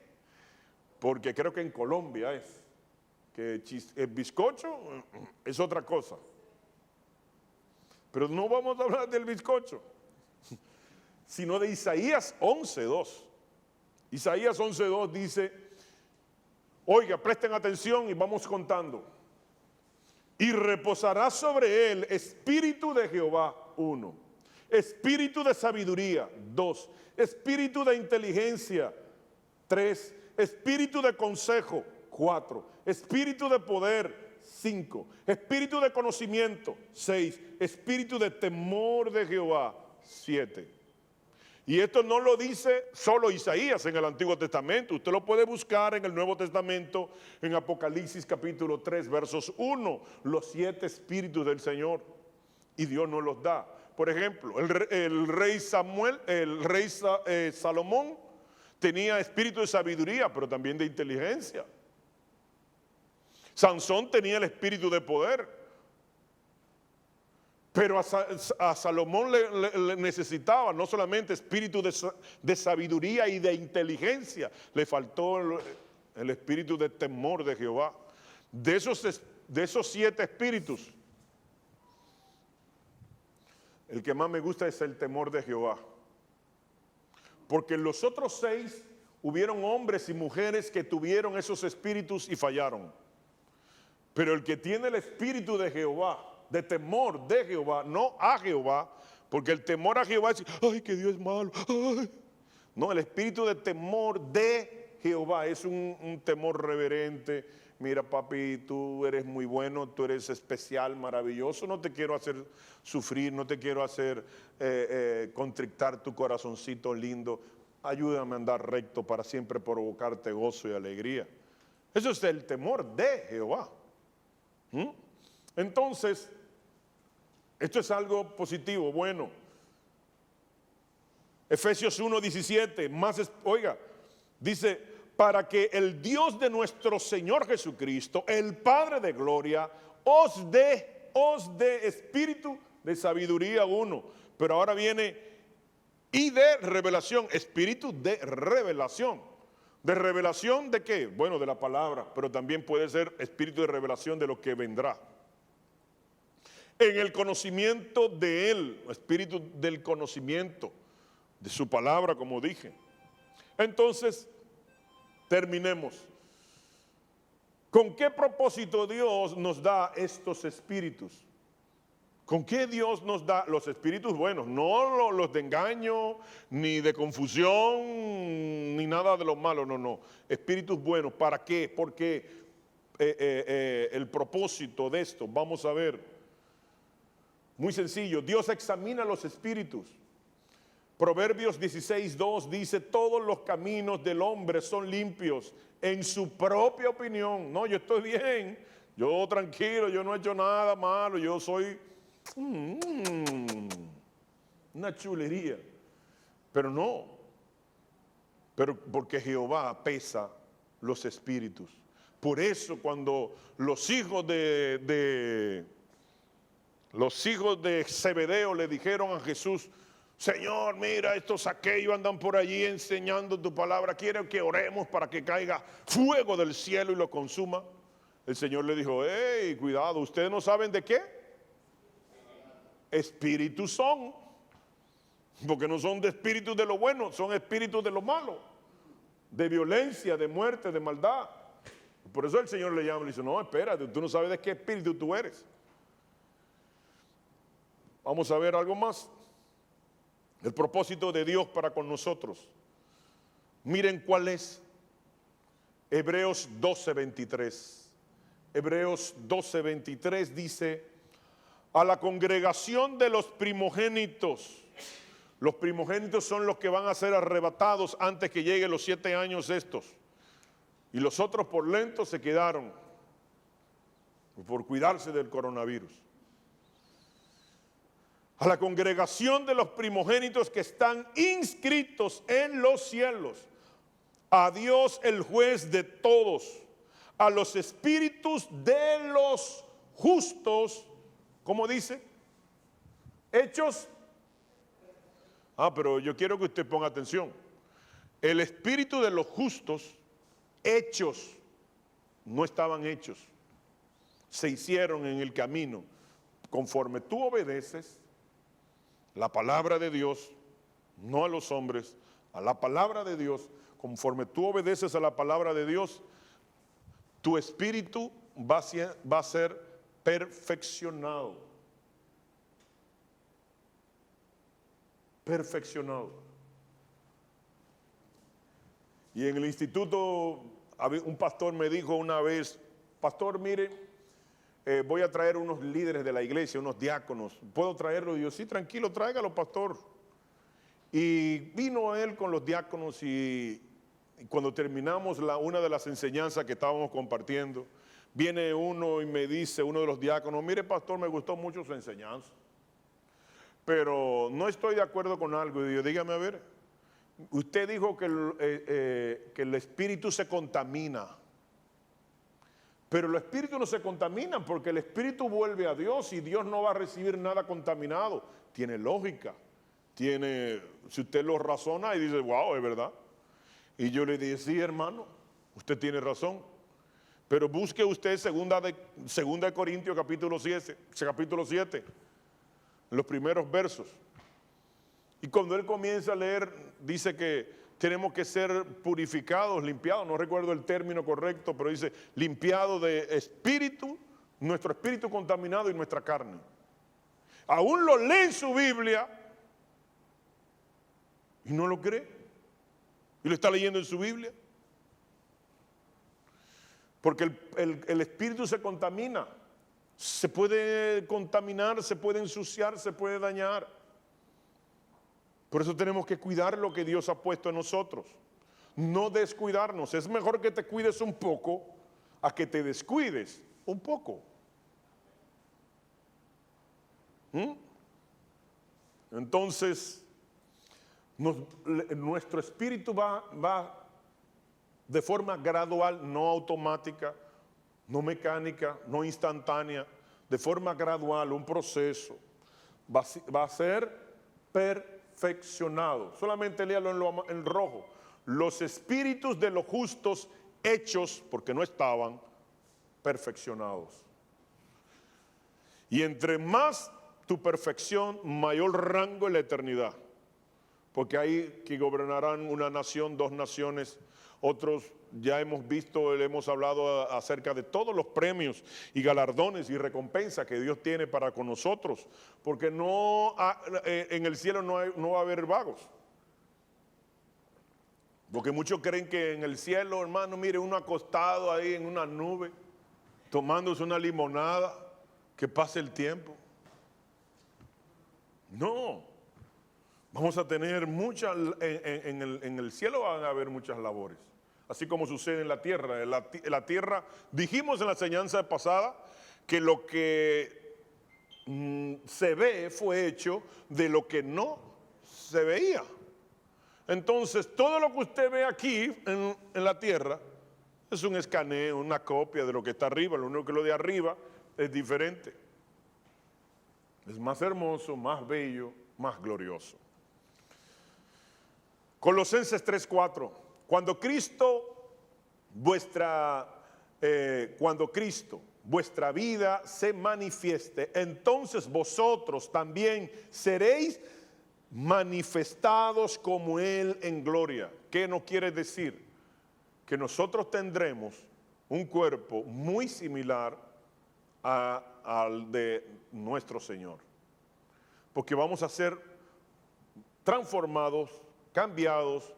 Porque creo que en Colombia es, que el bizcocho es otra cosa. Pero no vamos a hablar del bizcocho, sino de Isaías 11:2. Isaías 11:2 dice, oiga, presten atención y vamos contando. Y reposará sobre él espíritu de Jehová, 1. Espíritu de sabiduría, 2. Espíritu de inteligencia, 3. Espíritu de consejo, 4. Espíritu de poder, 5. Espíritu de conocimiento, 6. Espíritu de temor de Jehová, 7. Y esto no lo dice solo Isaías en el Antiguo Testamento. Usted lo puede buscar en el Nuevo Testamento, en Apocalipsis capítulo 3, versos 1. Los 7 espíritus del Señor. Y Dios nos los da. Por ejemplo, el rey Salomón tenía espíritu de sabiduría, pero también de inteligencia. Sansón tenía el espíritu de poder, pero a Salomón le necesitaba no solamente espíritu de sabiduría y de inteligencia, le faltó el espíritu de temor de Jehová. De esos 7 espíritus, el que más me gusta es el temor de Jehová. Porque en los otros 6 hubieron hombres y mujeres que tuvieron esos espíritus y fallaron. Pero el que tiene el espíritu de Jehová, de temor de Jehová, no a Jehová, porque el temor a Jehová es, ay, que Dios es malo. Ay. No, el espíritu de temor de Jehová es un temor reverente. Mira, papi, tú eres muy bueno, tú eres especial, maravilloso, no te quiero hacer sufrir, no te quiero hacer contrictar tu corazoncito lindo. Ayúdame a andar recto para siempre provocarte gozo y alegría. Eso es el temor de Jehová. Entonces, esto es algo positivo, bueno. Efesios 1:17, oiga, dice, para que el Dios de nuestro Señor Jesucristo, el Padre de gloria, os dé espíritu de sabiduría, 1. Pero ahora viene y de revelación, espíritu de revelación. ¿De revelación de qué? Bueno, de la palabra, pero también puede ser espíritu de revelación de lo que vendrá. En el conocimiento de Él, espíritu del conocimiento de su palabra, como dije. Entonces, terminemos. ¿Con qué propósito Dios nos da estos espíritus? ¿Con qué Dios nos da los espíritus buenos? No los de engaño, ni de confusión, ni nada de lo malo, no. Espíritus buenos, ¿para qué? Porque el propósito de esto, vamos a ver, muy sencillo, Dios examina los espíritus. Proverbios 16:2 dice, todos los caminos del hombre son limpios en su propia opinión. No, yo estoy bien, yo tranquilo, yo no he hecho nada malo, yo soy una chulería. Pero no, pero porque Jehová pesa los espíritus. Por eso cuando los hijos de Zebedeo le dijeron a Jesús, Señor, mira, estos aquellos andan por allí enseñando tu palabra, quieren que oremos para que caiga fuego del cielo y lo consuma. El Señor le dijo, hey, cuidado, ¿ustedes no saben de qué? Espíritus son, porque no son de espíritus de lo bueno, son espíritus de lo malo, de violencia, de muerte, de maldad. Por eso el Señor le llama y le dice, no, espérate, tú no sabes de qué espíritu tú eres. Vamos a ver algo más. El propósito de Dios para con nosotros. Miren cuál es. Hebreos 12:23. Hebreos 12:23 dice, a la congregación de los primogénitos. Los primogénitos son los que van a ser arrebatados antes que lleguen los 7 años estos. Y los otros por lentos se quedaron por cuidarse del coronavirus. A la congregación de los primogénitos que están inscritos en los cielos, a Dios el juez de todos, a los espíritus de los justos, ¿cómo dice? Hechos. Pero yo quiero que usted ponga atención. El espíritu de los justos, hechos, no estaban hechos, se hicieron en el camino. Conforme tú obedeces la palabra de Dios, no a los hombres, a la palabra de Dios, conforme tú obedeces a la palabra de Dios, tu espíritu va a ser perfeccionado. Perfeccionado. Y en el instituto, un pastor me dijo una vez, pastor, mire, voy a traer unos líderes de la iglesia, unos diáconos. ¿Puedo traerlo? Y yo, sí, tranquilo, tráigalo, pastor. Y vino él con los diáconos y cuando terminamos una de las enseñanzas que estábamos compartiendo, viene uno y me dice, uno de los diáconos, mire, pastor, me gustó mucho su enseñanza, pero no estoy de acuerdo con algo. Y yo, dígame a ver, usted dijo que el espíritu se contamina. Pero los espíritus no se contaminan porque el espíritu vuelve a Dios y Dios no va a recibir nada contaminado. Tiene lógica, si usted lo razona y dice, wow, es verdad. Y yo le dije, sí, hermano, usted tiene razón. Pero busque usted segunda de Corintios capítulo 7, los primeros versos. Y cuando él comienza a leer, dice que tenemos que ser purificados, limpiados, no recuerdo el término correcto, pero dice limpiado de espíritu, nuestro espíritu contaminado y nuestra carne. Aún lo lee en su Biblia y no lo cree. Y lo está leyendo en su Biblia. Porque el espíritu se contamina, se puede contaminar, se puede ensuciar, se puede dañar. Por eso tenemos que cuidar lo que Dios ha puesto en nosotros. No descuidarnos. Es mejor que te cuides un poco a que te descuides un poco. Entonces, nuestro espíritu va de forma gradual, no automática, no mecánica, no instantánea, de forma gradual, un proceso. Va a ser perfeccionados. Solamente léalo en rojo. Los espíritus de los justos hechos, porque no estaban, perfeccionados. Y entre más tu perfección, mayor rango en la eternidad. Porque ahí que gobernarán una nación, dos naciones, otros ya hemos visto, hemos hablado acerca de todos los premios y galardones y recompensas que Dios tiene para con nosotros. Porque en el cielo no va a haber vagos. Porque muchos creen que en el cielo, hermano, mire, uno acostado ahí en una nube, tomándose una limonada, que pase el tiempo. No, vamos a tener muchas, en el cielo van a haber muchas labores, así como sucede en la tierra. En la tierra, dijimos en la enseñanza pasada, que lo que se ve fue hecho de lo que no se veía. Entonces, todo lo que usted ve aquí en la tierra es un escaneo, una copia de lo que está arriba. Lo único que lo de arriba es diferente. Es más hermoso, más bello, más glorioso. Colosenses 3:4. Cuando Cristo, vuestra vida se manifieste, entonces vosotros también seréis manifestados como Él en gloria. ¿Qué nos quiere decir? Que nosotros tendremos un cuerpo muy similar al de nuestro Señor. Porque vamos a ser transformados, cambiados,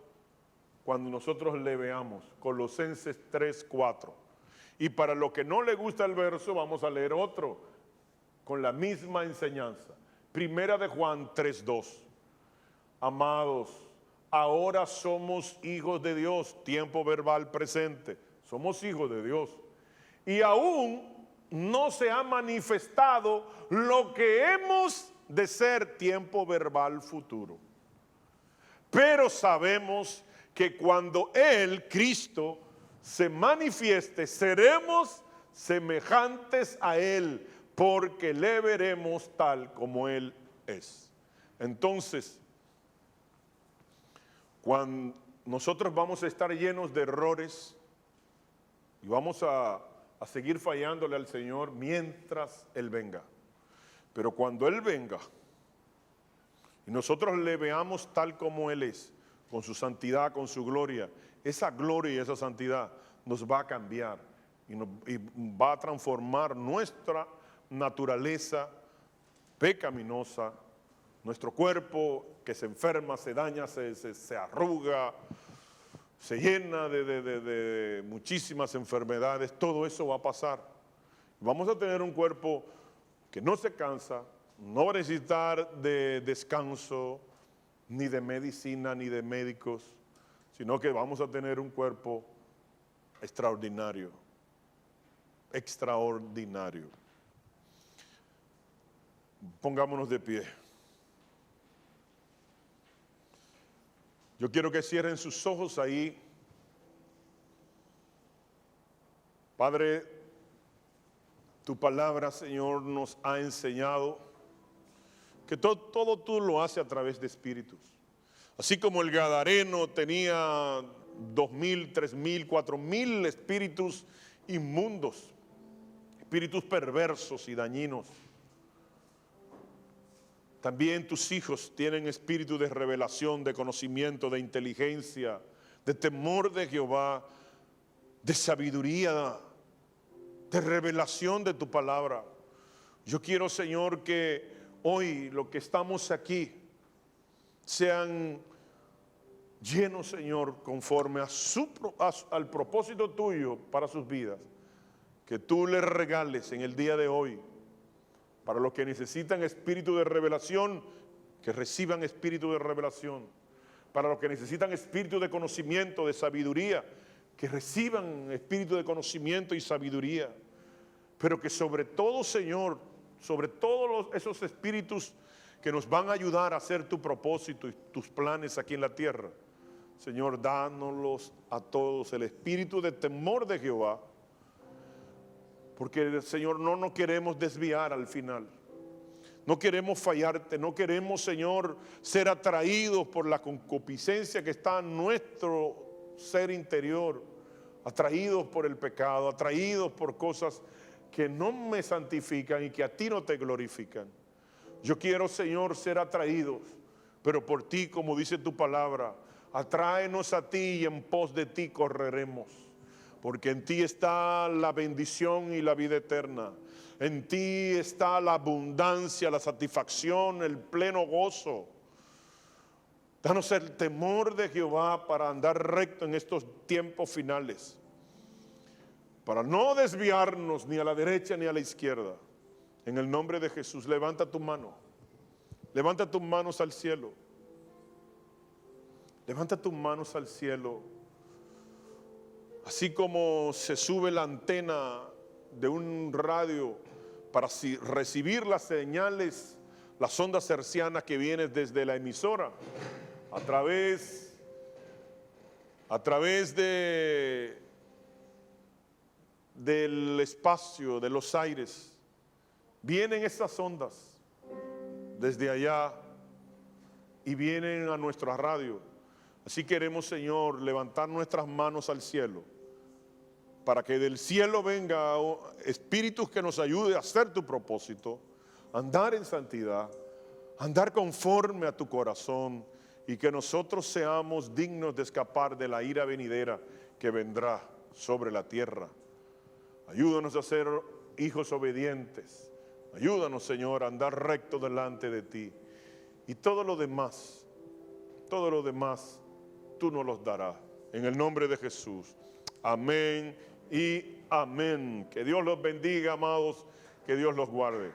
cuando nosotros le veamos. Colosenses 3:4. Y para lo que no le gusta el verso, vamos a leer otro con la misma enseñanza. Primera de Juan 3:2. Amados, ahora somos hijos de Dios, tiempo verbal presente, somos hijos de Dios. Y aún no se ha manifestado lo que hemos de ser, tiempo verbal futuro. Pero sabemos que cuando Él, Cristo, se manifieste, seremos semejantes a Él, porque le veremos tal como Él es. Entonces, cuando nosotros vamos a estar llenos de errores y vamos a seguir fallándole al Señor mientras Él venga. Pero cuando Él venga y nosotros le veamos tal como Él es, con su santidad, con su gloria, esa gloria y esa santidad nos va a cambiar y va a transformar nuestra naturaleza pecaminosa, nuestro cuerpo que se enferma, se daña, se arruga, se llena de muchísimas enfermedades. Todo eso va a pasar. Vamos a tener un cuerpo que no se cansa, no va a necesitar de descanso, ni de medicina, ni de médicos, sino que vamos a tener un cuerpo extraordinario, extraordinario. Pongámonos de pie. Yo quiero que cierren sus ojos ahí. Padre, tu palabra, Señor, nos ha enseñado que todo tú lo haces a través de espíritus. Así como el Gadareno tenía 2,000, 3,000, 4,000 espíritus inmundos, espíritus perversos y dañinos. También tus hijos tienen espíritu de revelación, de conocimiento, de inteligencia, de temor de Jehová, de sabiduría, de revelación de tu palabra. Yo quiero, Señor, que hoy los que estamos aquí sean llenos, Señor, conforme al propósito tuyo para sus vidas. Que tú les regales en el día de hoy. Para los que necesitan espíritu de revelación, que reciban espíritu de revelación. Para los que necesitan espíritu de conocimiento, de sabiduría, que reciban espíritu de conocimiento y sabiduría. Pero que sobre todo, Señor, sobre todos esos espíritus que nos van a ayudar a hacer tu propósito y tus planes aquí en la tierra, Señor, dánoslos a todos el espíritu de temor de Jehová. Porque, Señor, no nos queremos desviar al final. No queremos fallarte, no queremos, Señor, ser atraídos por la concupiscencia que está en nuestro ser interior, atraídos por el pecado, atraídos por cosas que no me santifican y que a ti no te glorifican. Yo quiero, Señor, ser atraídos, pero por ti, como dice tu palabra, atráenos a ti y en pos de ti correremos, porque en ti está la bendición y la vida eterna. En ti está la abundancia, la satisfacción, el pleno gozo. Danos el temor de Jehová para andar recto en estos tiempos finales, para no desviarnos ni a la derecha ni a la izquierda. En el nombre de Jesús, levanta tu mano. Levanta tus manos al cielo. Levanta tus manos al cielo. Así como se sube la antena de un radio para recibir las señales, las ondas hercianas que vienen desde la emisora, a través del espacio, de los aires, vienen esas ondas desde allá y vienen a nuestra radio. Así queremos, Señor, levantar nuestras manos al cielo, para que del cielo venga espíritus que nos ayude a hacer tu propósito, andar en santidad, andar conforme a tu corazón, y que nosotros seamos dignos de escapar de la ira venidera que vendrá sobre la tierra. Ayúdanos a ser hijos obedientes. Ayúdanos, Señor, a andar recto delante de ti. Y todo lo demás, tú nos los darás. En el nombre de Jesús. Amén y amén. Que Dios los bendiga, amados. Que Dios los guarde.